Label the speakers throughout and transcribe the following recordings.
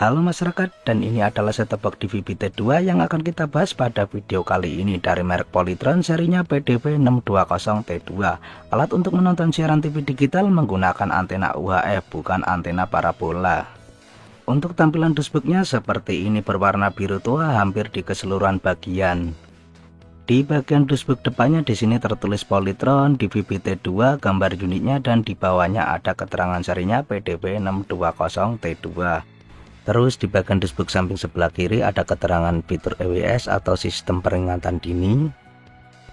Speaker 1: Halo masyarakat, dan ini adalah set-top box DVB-T2 yang akan kita bahas pada video kali ini dari merek Polytron serinya PDP620T2. Alat untuk menonton siaran TV digital menggunakan antena UHF, bukan antena parabola. Untuk tampilan dashboardnya seperti ini, berwarna biru tua hampir di keseluruhan bagian. Di bagian dashboard depannya di sini tertulis Polytron DVB-T2, gambar unitnya, dan di bawahnya ada keterangan serinya PDP620T2. Terus di bagian dashboard samping sebelah kiri ada keterangan fitur EWS atau sistem peringatan dini.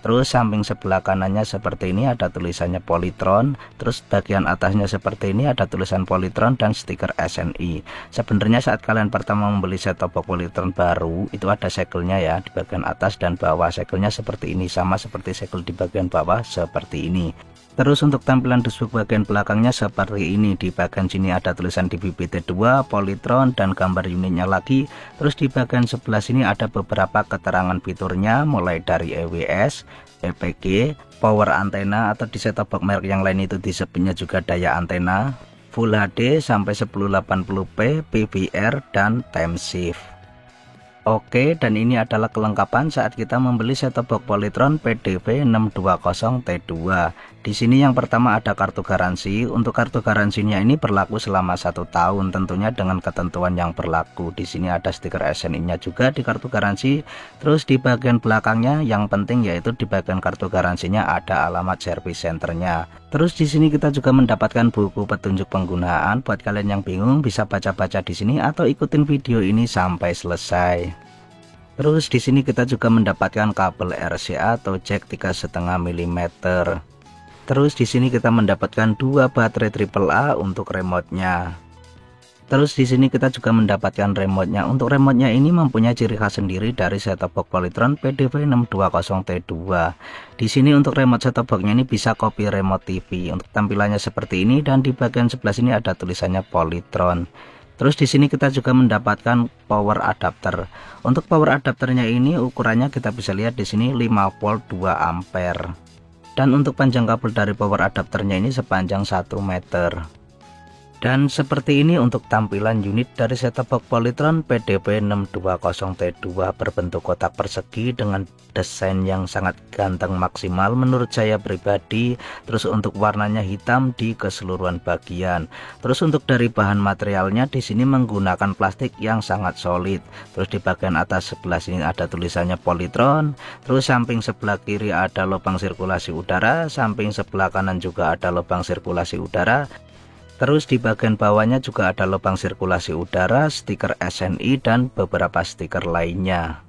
Speaker 1: Terus samping sebelah kanannya seperti ini ada tulisannya Polytron. Terus bagian atasnya seperti ini ada tulisan Polytron dan stiker SNI. Sebenarnya saat kalian pertama membeli set-top box Polytron baru, itu ada segelnya ya di bagian atas dan bawah. Segelnya seperti ini, sama seperti segel di bagian bawah seperti ini. Terus untuk tampilan dashboard bagian belakangnya seperti ini. Di bagian sini ada tulisan DVB-T2, Polytron, dan gambar unitnya lagi. Terus di bagian sebelah sini ada beberapa keterangan fiturnya, mulai dari EWS, EPG, power antena, atau di set-top box merek yang lain itu disebutnya juga daya antena, Full HD sampai 1080p, PVR, dan time shift. Oke, dan ini adalah kelengkapan saat kita membeli set-top box Polytron PDP620T2. Di sini yang pertama ada kartu garansi. Untuk kartu garansinya ini berlaku selama 1 tahun, tentunya dengan ketentuan yang berlaku. Di sini ada stiker SNI-nya juga di kartu garansi. Terus di bagian belakangnya yang penting yaitu di bagian kartu garansinya ada alamat service centernya. Terus di sini kita juga mendapatkan buku petunjuk penggunaan. Buat kalian yang bingung bisa baca-baca di sini atau ikutin video ini sampai selesai. Terus di sini kita juga mendapatkan kabel RCA atau jack 3,5 mm. Terus di sini kita mendapatkan 2 baterai AAA untuk remote-nya. Terus di sini kita juga mendapatkan remote-nya. Untuk remote-nya ini mempunyai ciri khas sendiri dari set-top box Polytron PDP620T2. Di sini untuk remote set-top box-nya ini bisa copy remote TV. Untuk tampilannya seperti ini, dan di bagian sebelah sini ada tulisannya Polytron. Terus di sini kita juga mendapatkan power adapter. Untuk power adapternya ini ukurannya kita bisa lihat di sini 5 volt 2 ampere. Dan untuk panjang kabel dari power adapternya ini sepanjang 1 meter. Dan seperti ini untuk tampilan unit dari set-top box Polytron PDP620T2 berbentuk kotak persegi dengan desain yang sangat ganteng maksimal menurut saya pribadi. Terus untuk warnanya hitam di keseluruhan bagian. Terus untuk dari bahan materialnya di sini menggunakan plastik yang sangat solid. Terus di bagian atas sebelah sini ada tulisannya Polytron. Terus samping sebelah kiri ada lubang sirkulasi udara, samping sebelah kanan juga ada lubang sirkulasi udara. Terus di bagian bawahnya juga ada lubang sirkulasi udara, stiker SNI, dan beberapa stiker lainnya.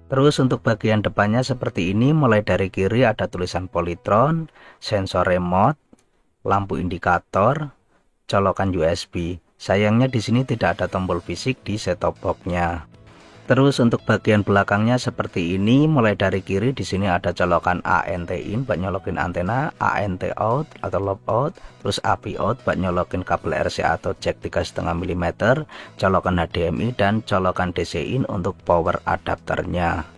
Speaker 1: Terus untuk bagian depannya seperti ini, mulai dari kiri ada tulisan Polytron, sensor remote, lampu indikator, colokan USB. Sayangnya di sini tidak ada tombol fisik di set-top box-nya. Terus untuk bagian belakangnya seperti ini, mulai dari kiri di sini ada colokan ANT in buat nyolokin antena, ANT out atau lob out, terus AP out buat nyolokin kabel RCA atau jack 3,5 mm, colokan HDMI, dan colokan DC in untuk power adapternya.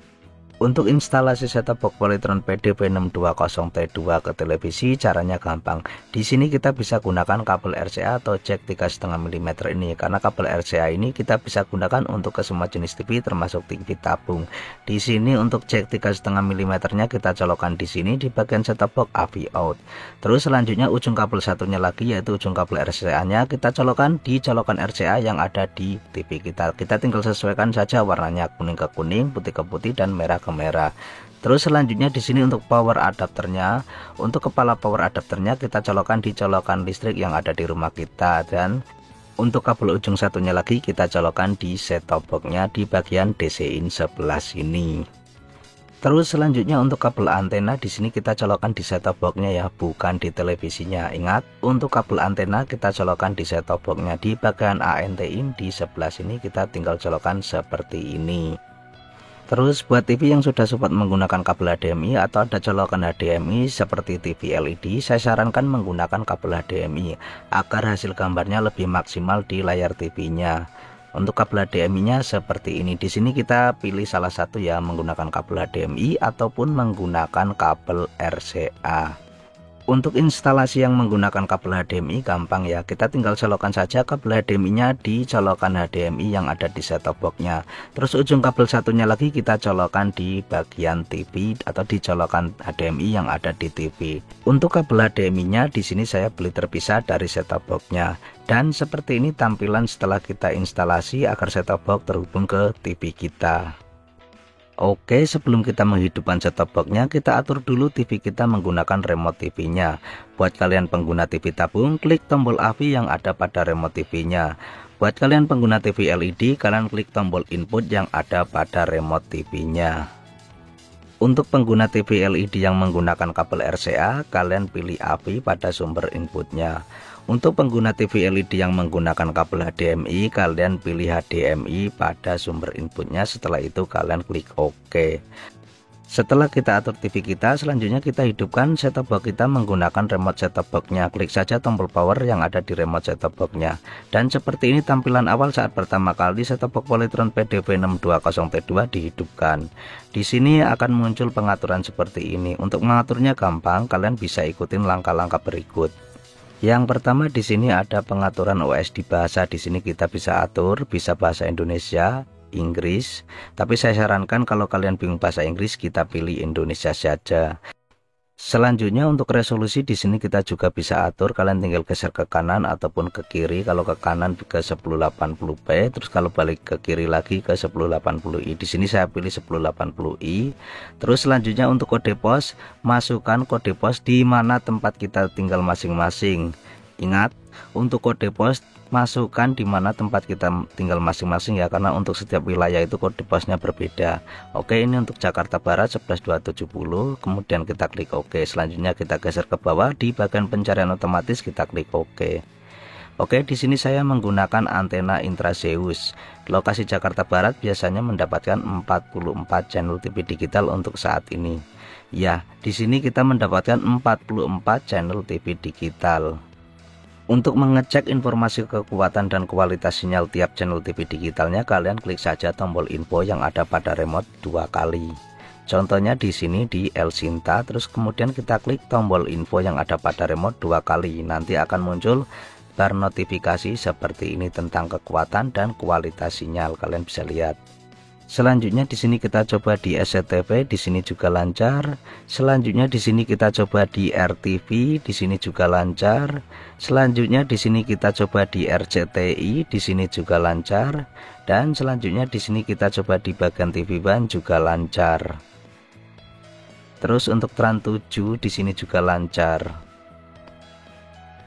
Speaker 1: Untuk instalasi set-top box Polytron PDP620T2 ke televisi caranya gampang. Di sini kita bisa gunakan kabel RCA atau jack 3,5 mm ini, karena kabel RCA ini kita bisa gunakan untuk ke semua jenis TV termasuk TV tabung. Di sini untuk jack 3,5 mm-nya kita colokan di sini di bagian set-top box AV out. Terus selanjutnya ujung kabel satunya lagi yaitu ujung kabel RCA-nya kita colokan di colokan RCA yang ada di TV kita. Kita tinggal sesuaikan saja warnanya, kuning ke kuning, putih ke putih, dan merah ke merah. Terus selanjutnya di sini untuk power adapternya, untuk kepala power adapternya kita colokan di colokan listrik yang ada di rumah kita, dan untuk kabel ujung satunya lagi kita colokan di set-top box-nya di bagian DC in sebelah sini. Terus selanjutnya untuk kabel antena di sini kita colokan di set-top box-nya ya, bukan di televisinya. Ingat, untuk kabel antena kita colokan di set-top box-nya di bagian ANT in di sebelah sini, kita tinggal colokan seperti ini. Terus buat TV yang sudah support menggunakan kabel HDMI atau ada colokan HDMI seperti TV LED, saya sarankan menggunakan kabel HDMI agar hasil gambarnya lebih maksimal di layar TV-nya. Untuk kabel HDMI-nya seperti ini. Di sini kita pilih salah satu ya, menggunakan kabel HDMI ataupun menggunakan kabel RCA. Untuk instalasi yang menggunakan kabel HDMI gampang ya, kita tinggal colokan saja kabel HDMI-nya di colokan HDMI yang ada di set-top box-nya. Terus ujung kabel satunya lagi kita colokan di bagian TV atau di colokan HDMI yang ada di TV. Untuk kabel HDMI-nya di sini saya beli terpisah dari set-top box-nya. Dan seperti ini tampilan setelah kita instalasi agar set-top box terhubung ke TV kita. Oke, sebelum kita menghidupkan set-top box-nya, kita atur dulu TV kita menggunakan remote TV-nya. Buat kalian pengguna TV tabung, klik tombol AVI yang ada pada remote TV-nya. Buat kalian pengguna TV LED, kalian klik tombol input yang ada pada remote TV-nya. Untuk pengguna TV LED yang menggunakan kabel RCA, kalian pilih AVI pada sumber inputnya. Untuk pengguna TV LED yang menggunakan kabel HDMI, kalian pilih HDMI pada sumber inputnya. Setelah itu kalian klik OK. Setelah kita atur TV kita, selanjutnya kita hidupkan set-top box kita menggunakan remote set-top box-nya. Klik saja tombol power yang ada di remote set-top box-nya. Dan seperti ini tampilan awal saat pertama kali set-top box Polytron PDV620T2 dihidupkan. Di sini akan muncul pengaturan seperti ini. Untuk mengaturnya gampang, kalian bisa ikutin langkah-langkah berikut. Yang pertama di sini ada pengaturan OS di bahasa. Di sini kita bisa atur, bisa bahasa Indonesia, Inggris. Tapi saya sarankan kalau kalian bingung bahasa Inggris, kita pilih Indonesia saja. Selanjutnya untuk resolusi di sini kita juga bisa atur, kalian tinggal geser ke kanan ataupun ke kiri. Kalau ke kanan ke 1080p, terus kalau balik ke kiri lagi ke 1080i. Di sini saya pilih 1080i. Terus selanjutnya untuk kode pos, masukkan kode pos di mana tempat kita tinggal masing-masing. Ingat, untuk kode pos masukkan di mana tempat kita tinggal masing-masing ya, karena untuk setiap wilayah itu kode posnya berbeda. Oke, ini untuk Jakarta Barat 11270, kemudian kita klik OK. Selanjutnya kita geser ke bawah, di bagian pencarian otomatis kita klik OK. Oke, di sini saya menggunakan antena Intrazeus. Lokasi Jakarta Barat biasanya mendapatkan 44 channel TV digital untuk saat ini. Ya, di sini kita mendapatkan 44 channel TV digital. Untuk mengecek informasi kekuatan dan kualitas sinyal tiap channel TV digitalnya, kalian klik saja tombol info yang ada pada remote 2 kali. Contohnya di sini di Elsinta, terus kemudian kita klik tombol info yang ada pada remote 2 kali. Nanti akan muncul bar notifikasi seperti ini tentang kekuatan dan kualitas sinyal. Kalian bisa lihat. Selanjutnya di sini kita coba di SCTV, di sini juga lancar. Selanjutnya di sini kita coba di RTV, di sini juga lancar. Selanjutnya di sini kita coba di RCTI, di sini juga lancar. Dan selanjutnya di sini kita coba di bagian TV One juga lancar. Terus untuk Trans 7 di sini juga lancar.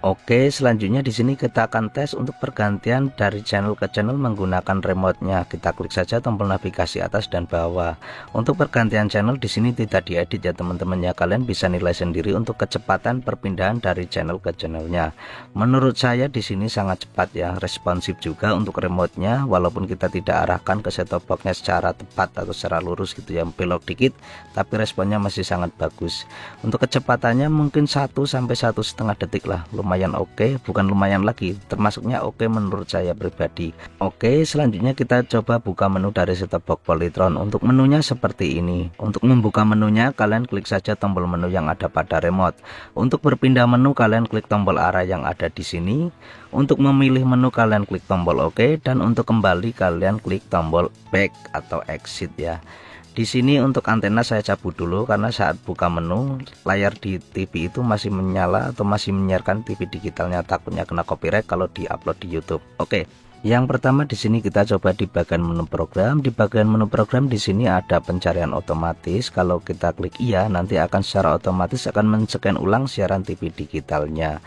Speaker 1: Oke, selanjutnya di sini kita akan tes untuk pergantian dari channel ke channel menggunakan remote-nya. Kita klik saja tombol navigasi atas dan bawah. Untuk pergantian channel di sini tidak diedit ya teman-teman ya. Kalian bisa nilai sendiri untuk kecepatan perpindahan dari channel ke channelnya. Menurut saya di sini sangat cepat ya, responsif juga untuk remote-nya. Walaupun kita tidak arahkan ke set-top box-nya secara tepat atau secara lurus gitu ya, belok dikit, tapi responnya masih sangat bagus. Untuk kecepatannya mungkin 1 sampai 1,5 detik lah. Lumayan oke, bukan lumayan lagi, termasuknya oke menurut saya pribadi. Oke, selanjutnya kita coba buka menu dari set-top box Polytron. Untuk menunya seperti ini. Untuk membuka menunya kalian klik saja tombol menu yang ada pada remote. Untuk berpindah menu kalian klik tombol arah yang ada di sini. Untuk memilih menu kalian klik tombol OK, dan untuk kembali kalian klik tombol back atau exit ya. Di sini untuk antena saya cabut dulu karena saat buka menu layar di TV itu masih menyala atau masih menyiarkan TV digitalnya, takutnya kena copyright kalau diupload di YouTube. Oke. Yang pertama di sini kita coba di bagian menu program. Di bagian menu program di sini ada pencarian otomatis. Kalau kita klik iya, nanti akan secara otomatis akan men-scan ulang siaran TV digitalnya.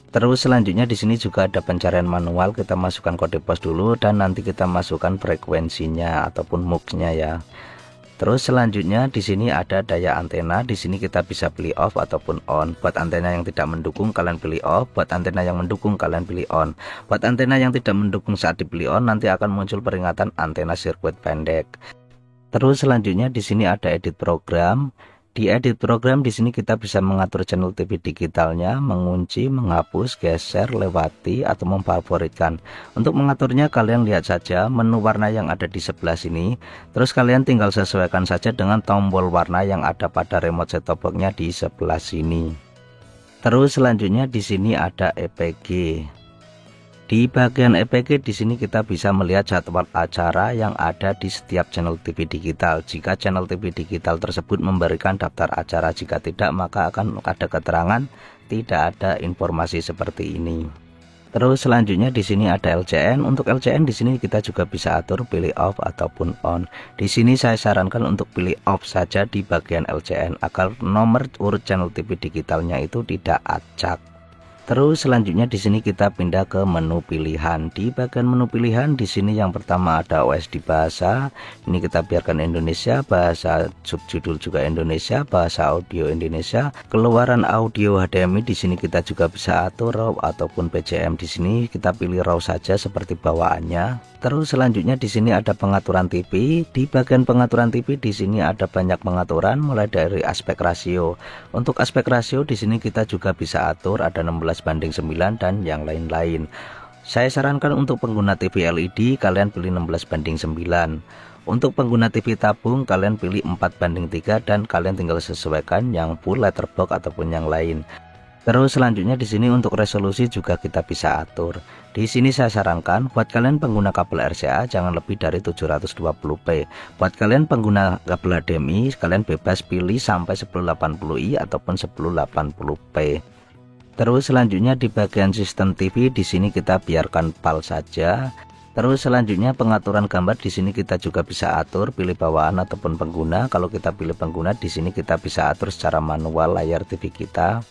Speaker 1: Terus selanjutnya di sini juga ada pencarian manual. Kita masukkan kode pos dulu dan nanti kita masukkan frekuensinya ataupun MUX-nya ya. Terus selanjutnya di sini ada daya antena. Di sini kita bisa pilih off ataupun on. Buat antena yang tidak mendukung kalian pilih off, buat antena yang mendukung kalian pilih on. Buat antena yang tidak mendukung saat dipilih on nanti akan muncul peringatan antena sirkuit pendek. Terus selanjutnya di sini ada edit program. Di edit program di sini kita bisa mengatur channel TV digitalnya, mengunci, menghapus, geser, lewati atau memfavoritkan. Untuk mengaturnya kalian lihat saja menu warna yang ada di sebelah sini. Terus kalian tinggal sesuaikan saja dengan tombol warna yang ada pada remote set-top box-nya di sebelah sini. Terus selanjutnya di sini ada EPG. Di bagian EPG di sini kita bisa melihat jadwal acara yang ada di setiap channel TV digital. Jika channel TV digital tersebut memberikan daftar acara, jika tidak maka akan ada keterangan tidak ada informasi seperti ini. Terus selanjutnya di sini ada LCN. Untuk LCN di sini kita juga bisa atur pilih off ataupun on. Di sini saya sarankan untuk pilih off saja di bagian LCN agar nomor urut channel TV digitalnya itu tidak acak. Terus selanjutnya di sini kita pindah ke menu pilihan. Di bagian menu pilihan di sini yang pertama ada OSD bahasa. Ini kita biarkan Indonesia, bahasa subjudul juga Indonesia, bahasa audio Indonesia. Keluaran audio HDMI di sini kita juga bisa atur RAW ataupun PCM. Di sini kita pilih RAW saja seperti bawaannya. Terus selanjutnya di sini ada pengaturan TV. Di bagian pengaturan TV di sini ada banyak pengaturan mulai dari aspek rasio. Untuk aspek rasio di sini kita juga bisa atur ada 16:9 dan yang lain-lain. Saya sarankan untuk pengguna TV LED kalian pilih 16:9. Untuk pengguna TV tabung kalian pilih 4:3 dan kalian tinggal sesuaikan yang full letterbox ataupun yang lain. Terus selanjutnya di sini untuk resolusi juga kita bisa atur. Di sini saya sarankan buat kalian pengguna kabel RCA jangan lebih dari 720p. Buat kalian pengguna kabel HDMI kalian bebas pilih sampai 1080i ataupun 1080p. Terus selanjutnya di bagian sistem TV di sini kita biarkan PAL saja. Terus selanjutnya pengaturan gambar di sini kita juga bisa atur pilih bawaan ataupun pengguna. Kalau kita pilih pengguna di sini kita bisa atur secara manual layar TV kita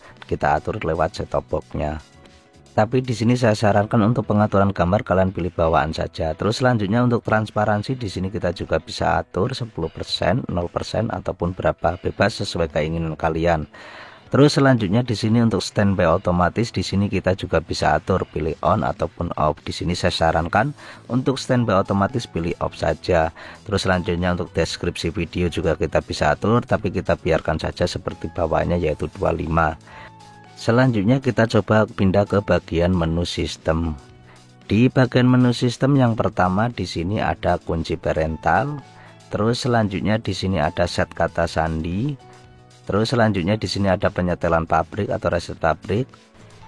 Speaker 1: atur lewat set-top box-nya. Tapi di sini saya sarankan untuk pengaturan gambar kalian pilih bawaan saja. Terus selanjutnya untuk transparansi di sini kita juga bisa atur 10%, 0% ataupun berapa, bebas sesuai keinginan kalian. Terus selanjutnya di sini untuk standby otomatis di sini kita juga bisa atur pilih on ataupun off. Di sini saya sarankan untuk standby otomatis pilih off saja. Terus selanjutnya untuk deskripsi video juga kita bisa atur tapi kita biarkan saja seperti bawahnya yaitu 25. Selanjutnya kita coba pindah ke bagian menu sistem. Di bagian menu sistem yang pertama di sini ada kunci parental. Terus selanjutnya di sini ada set kata sandi. Terus selanjutnya di sini ada penyetelan pabrik atau reset pabrik.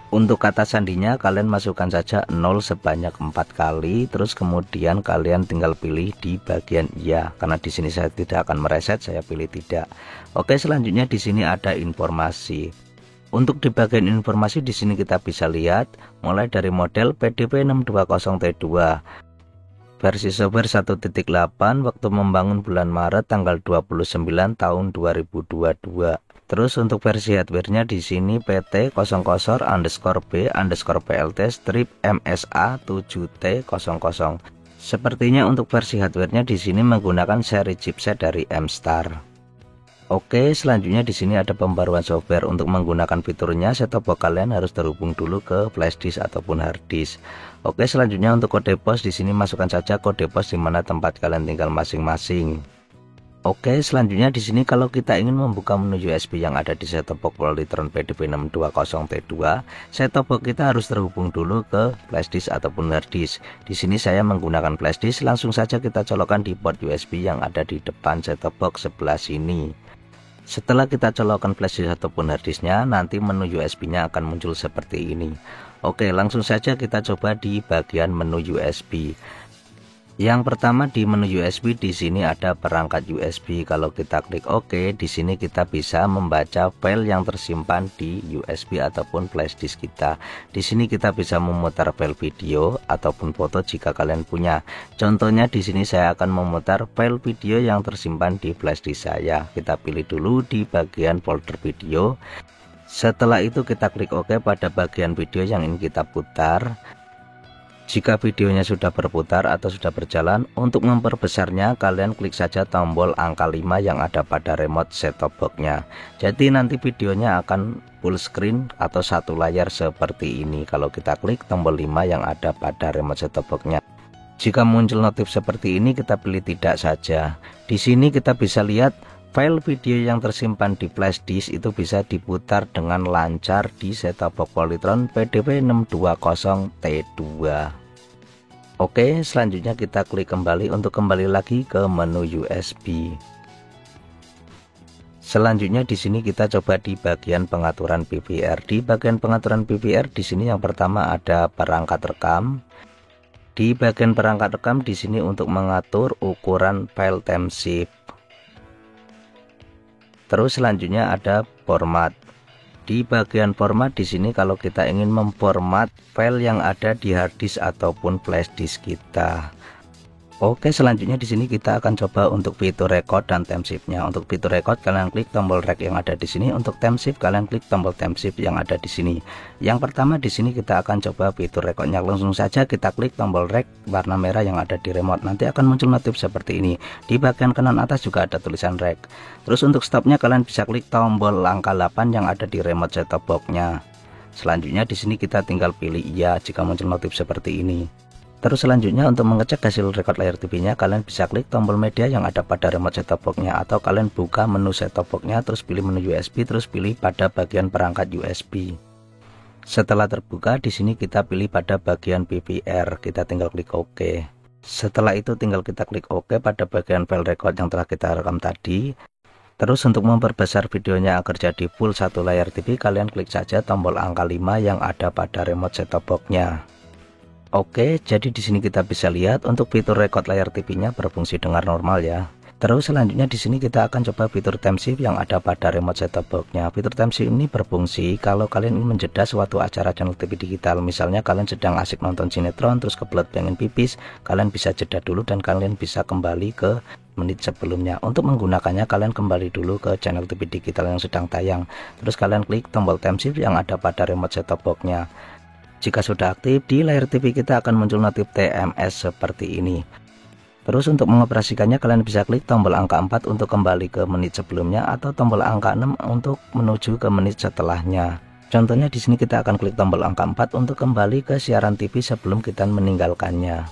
Speaker 1: Untuk kata sandinya kalian masukkan saja 0 sebanyak 4 kali. Terus kemudian kalian tinggal pilih di bagian iya. Karena di sini saya tidak akan mereset, saya pilih tidak. Oke, selanjutnya di sini ada informasi. Untuk di bagian informasi di sini kita bisa lihat mulai dari model PDP620T2. Versi software 1.8 waktu membangun bulan Maret tanggal 29 tahun 2022. Terus untuk versi hardware-nya di sini PT00_B_PLT strip MSA 7T00. Sepertinya untuk versi hardware-nya di sini menggunakan seri chipset dari M-Star. Oke, selanjutnya di sini ada pembaruan software. Untuk menggunakan fiturnya set-top box kalian harus terhubung dulu ke flash disk ataupun hard disk. Oke, selanjutnya untuk kode pos di sini masukkan saja kode pos di mana tempat kalian tinggal masing-masing. Oke, selanjutnya di sini kalau kita ingin membuka menu USB yang ada di set-top box Polytron PDP620T2, set-top box kita harus terhubung dulu ke flash disk ataupun hard disk. Di sini saya menggunakan flash disk, langsung saja kita colokkan di port USB yang ada di depan set-top box sebelah sini. Setelah kita colokkan flash disk ataupun hard disknya, nanti menu USB-nya akan muncul seperti ini. Oke, langsung saja kita coba di bagian menu USB. Yang pertama di menu USB di sini ada perangkat USB. Kalau kita klik OK, di sini kita bisa membaca file yang tersimpan di USB ataupun flash disk kita. Di sini kita bisa memutar file video ataupun foto jika kalian punya. Contohnya di sini saya akan memutar file video yang tersimpan di flash disk saya. Kita pilih dulu di bagian folder video. Setelah itu kita klik OK pada bagian video yang ingin kita putar. Jika videonya sudah berputar atau sudah berjalan, untuk memperbesarnya kalian klik saja tombol angka 5 yang ada pada remote set-top box-nya. Jadi nanti videonya akan full screen atau satu layar seperti ini kalau kita klik tombol 5 yang ada pada remote set-top box-nya. Jika muncul notif seperti ini kita pilih tidak saja. Di sini kita bisa lihat file video yang tersimpan di flash disk itu bisa diputar dengan lancar di set-top box Polytron PDP620T2. Oke, selanjutnya kita klik kembali untuk kembali lagi ke menu USB. Selanjutnya di sini kita coba di bagian pengaturan PVR. Di bagian pengaturan PVR di sini yang pertama ada perangkat rekam. Di bagian perangkat rekam di sini untuk mengatur ukuran file timeshift. Terus selanjutnya ada format. Di bagian format di sini kalau kita ingin memformat file yang ada di hard disk ataupun flash disk kita. Oke, selanjutnya di sini kita akan coba untuk fitur record dan timeshift-nya. Untuk fitur record kalian klik tombol rec yang ada di sini. Untuk timeshift kalian klik tombol timeshift yang ada di sini. Yang pertama di sini kita akan coba fitur recordnya. Langsung saja kita klik tombol rec warna merah yang ada di remote. Nanti akan muncul notif seperti ini. Di bagian kanan atas juga ada tulisan rec. Terus untuk stopnya kalian bisa klik tombol angka 8 yang ada di remote set-top box-nya. Selanjutnya di sini kita tinggal pilih iya jika muncul notif seperti ini. Terus selanjutnya untuk mengecek hasil record layar TV-nya kalian bisa klik tombol media yang ada pada remote set-top box-nya, atau kalian buka menu set-top box-nya terus pilih menu USB terus pilih pada bagian perangkat USB. Setelah terbuka di sini kita pilih pada bagian PVR, kita tinggal klik OK. Setelah itu tinggal kita klik OK pada bagian file record yang telah kita rekam tadi. Terus untuk memperbesar videonya agar jadi full satu layar TV kalian klik saja tombol angka 5 yang ada pada remote set-top box-nya. Oke, jadi di sini kita bisa lihat untuk fitur record layar TV-nya berfungsi dengan normal ya. Terus selanjutnya di sini kita akan coba fitur timeshift yang ada pada remote set-top box-nya. Fitur timeshift ini berfungsi kalau kalian ingin menjeda suatu acara channel TV digital. Misalnya kalian sedang asik nonton sinetron terus kebelet pengen pipis, kalian bisa jeda dulu dan kalian bisa kembali ke menit sebelumnya. Untuk menggunakannya kalian kembali dulu ke channel TV digital yang sedang tayang. Terus kalian klik tombol timeshift yang ada pada remote set-top box-nya. Jika sudah aktif, di layar TV kita akan muncul notif TMS seperti ini. Terus untuk mengoperasikannya kalian bisa klik tombol angka 4 untuk kembali ke menit sebelumnya, atau tombol angka 6 untuk menuju ke menit setelahnya. Contohnya di sini kita akan klik tombol angka 4 untuk kembali ke siaran TV sebelum kita meninggalkannya.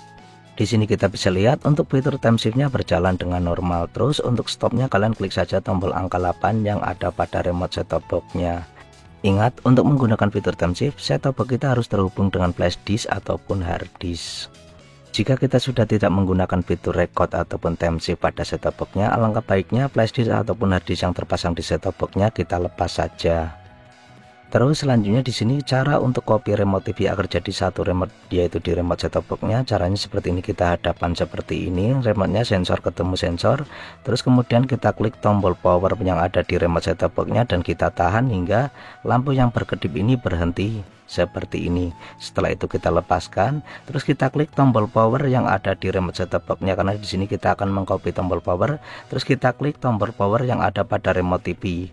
Speaker 1: Di sini kita bisa lihat untuk fitur timeshift-nya berjalan dengan normal. Terus untuk stopnya kalian klik saja tombol angka 8 yang ada pada remote set-top box-nya. Ingat, untuk menggunakan fitur timeshift, set-top box kita harus terhubung dengan flash disk ataupun hard disk. Jika kita sudah tidak menggunakan fitur record ataupun timeshift pada set-top box-nya, alangkah baiknya flash disk ataupun hard disk yang terpasang di set-top box-nya kita lepas saja. Terus selanjutnya di sini cara untuk copy remote TV agar jadi satu remote, yaitu di remote set-top box-nya. Caranya seperti ini, kita hadapkan seperti ini, remote-nya sensor ketemu sensor. Terus kemudian kita klik tombol power yang ada di remote set-top box-nya dan kita tahan hingga lampu yang berkedip ini berhenti seperti ini. Setelah itu kita lepaskan, terus kita klik tombol power yang ada di remote set-top box-nya, karena di sini kita akan mengcopy tombol power. Terus kita klik tombol power yang ada pada remote TV.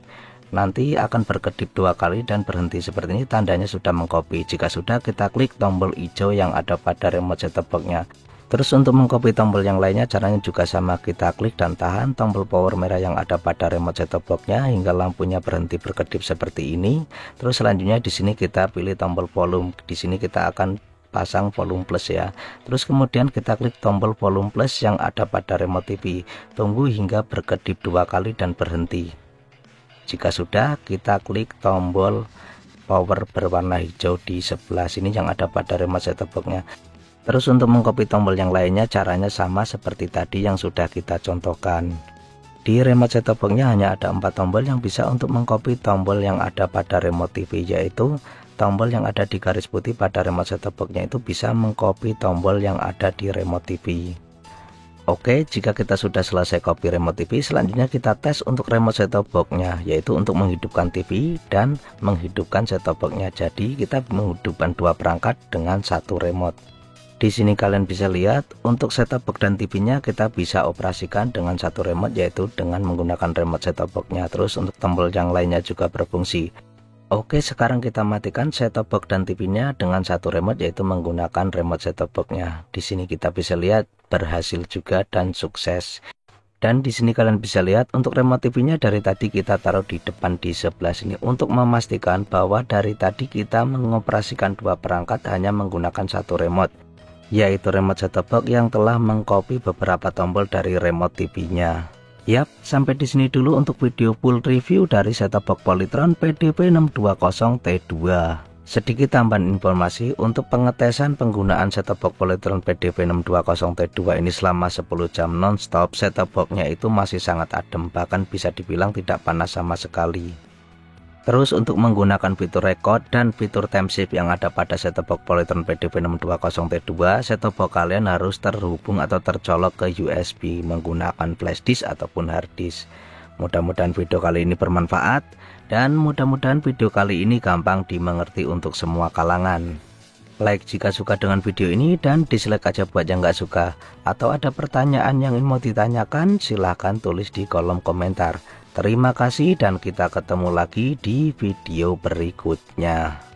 Speaker 1: Nanti akan berkedip 2 kali dan berhenti seperti ini, tandanya sudah mengcopy. Jika sudah, kita klik tombol hijau yang ada pada remote set-top box-nya. Terus untuk mengcopy tombol yang lainnya caranya juga sama, kita klik dan tahan tombol power merah yang ada pada remote set-top box-nya hingga lampunya berhenti berkedip seperti ini. Terus selanjutnya di sini kita pilih tombol volume. Di sini kita akan pasang volume plus ya. Terus kemudian kita klik tombol volume plus yang ada pada remote TV. Tunggu hingga berkedip 2 kali dan berhenti. Jika sudah, kita klik tombol power berwarna hijau di sebelah sini yang ada pada remote set-top box-nya. Terus untuk mengcopy tombol yang lainnya caranya sama seperti tadi yang sudah kita contohkan. Di remote set-top box-nya hanya ada 4 tombol yang bisa untuk mengcopy tombol yang ada pada remote TV, yaitu tombol yang ada di garis putih pada remote set-top box-nya itu bisa mengcopy tombol yang ada di remote TV. Oke, jika kita sudah selesai copy remote TV, selanjutnya kita tes untuk remote set-top box-nya, yaitu untuk menghidupkan TV dan menghidupkan set-top box-nya. Jadi kita menghidupkan 2 perangkat dengan 1 remote. Di sini kalian bisa lihat untuk set-top box dan TV-nya kita bisa operasikan dengan 1 remote, yaitu dengan menggunakan remote set-top box-nya. Terus untuk tombol yang lainnya juga berfungsi. Oke, sekarang kita matikan set-top box dan TV-nya dengan 1 remote, yaitu menggunakan remote set-top box-nya. Di sini kita bisa lihat berhasil juga dan sukses. Dan di sini kalian bisa lihat untuk remote TV-nya dari tadi kita taruh di depan di sebelah sini untuk memastikan bahwa dari tadi kita mengoperasikan 2 perangkat hanya menggunakan 1 remote, yaitu remote set-top box yang telah mengcopy beberapa tombol dari remote TV-nya. Yap, sampai di sini dulu untuk video full review dari set-top box Polytron PDP 620T2. Sedikit tambahan informasi, untuk pengetesan penggunaan set-top box Polytron PDP620T2 ini selama 10 jam nonstop, set-top boxnya itu masih sangat adem, bahkan bisa dibilang tidak panas sama sekali. Terus untuk menggunakan fitur record dan fitur timeshift yang ada pada set-top box Polytron PDP620T2, set-top box kalian harus terhubung atau tercolok ke USB menggunakan flash disk ataupun hard disk. Mudah-mudahan video kali ini bermanfaat, dan mudah-mudahan video kali ini gampang dimengerti untuk semua kalangan. Like jika suka dengan video ini, dan dislike aja buat yang nggak suka. Atau ada pertanyaan yang ingin mau ditanyakan, silahkan tulis di kolom komentar. Terima kasih, dan kita ketemu lagi di video berikutnya.